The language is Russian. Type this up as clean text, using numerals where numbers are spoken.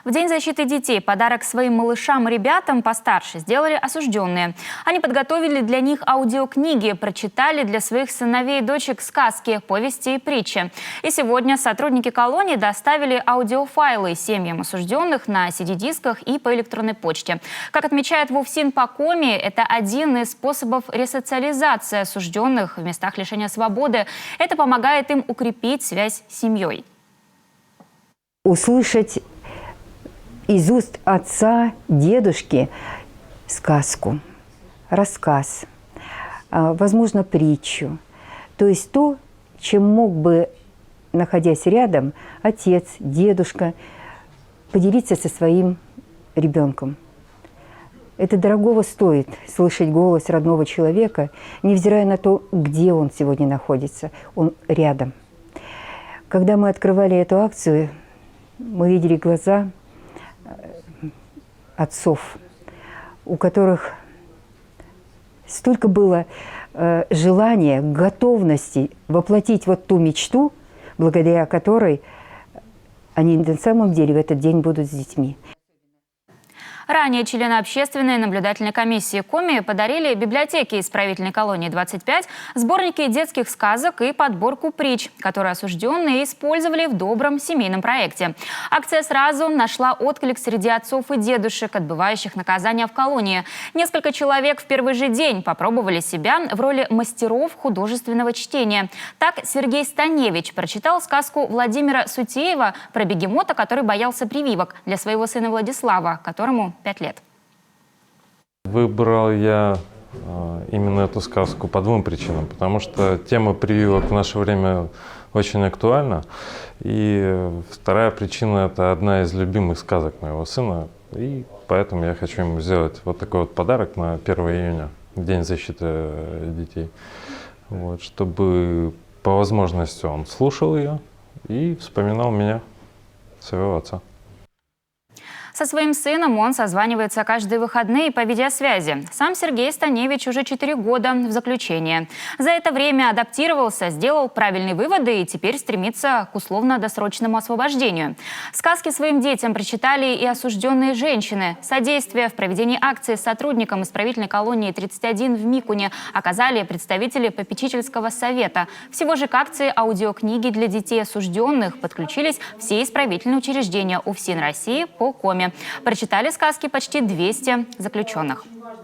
В День защиты детей подарок своим малышам и ребятам постарше сделали осужденные. Они подготовили для них аудиокниги, прочитали для своих сыновей и дочек сказки, повести и притчи. И сегодня сотрудники колонии доставили аудиофайлы семьям осужденных на CD-дисках и по электронной почте. Как отмечает ВУФСИН по Коми, это один из способов ресоциализации осужденных в местах лишения свободы. Это помогает им укрепить связь с семьей. Услышать из уст отца, дедушки сказку, рассказ, возможно, притчу. То есть то, чем мог бы, находясь рядом, отец, дедушка, поделиться со своим ребенком. Это дорогого стоит слышать голос родного человека, невзирая на то, где он сегодня находится. Он рядом. Когда мы открывали эту акцию, мы видели глаза отцов, у которых столько было желания, готовности воплотить вот ту мечту, благодаря которой они на самом деле в этот день будут с детьми. Ранее члены общественной наблюдательной комиссии Коми подарили библиотеке исправительной колонии 25 сборники детских сказок и подборку притч, которые осужденные использовали в добром семейном проекте. Акция сразу нашла отклик среди отцов и дедушек, отбывающих наказания в колонии. Несколько человек в первый же день попробовали себя в роли мастеров художественного чтения. Так Сергей Станевич прочитал сказку Владимира Сутеева про бегемота, который боялся прививок, для своего сына Владислава, которому 5 лет. Выбрал я именно эту сказку по двум причинам. Потому что тема прививок в наше время очень актуальна. И вторая причина – это одна из любимых сказок моего сына. И поэтому я хочу ему сделать вот такой вот подарок на 1 июня, День защиты детей. Вот, чтобы по возможности он слушал ее и вспоминал меня, своего отца. Со своим сыном он созванивается каждые выходные по видеосвязи. Сам Сергей Станевич уже 4 года в заключении. За это время адаптировался, сделал правильные выводы и теперь стремится к условно-досрочному освобождению. Сказки своим детям прочитали и осужденные женщины. Содействие в проведении акции сотрудникам исправительной колонии 31 в Микуне оказали представители попечительского совета. Всего же к акции аудиокниги для детей осужденных подключились все исправительные учреждения УФСИН России по Коми. Прочитали сказки почти 200 заключенных.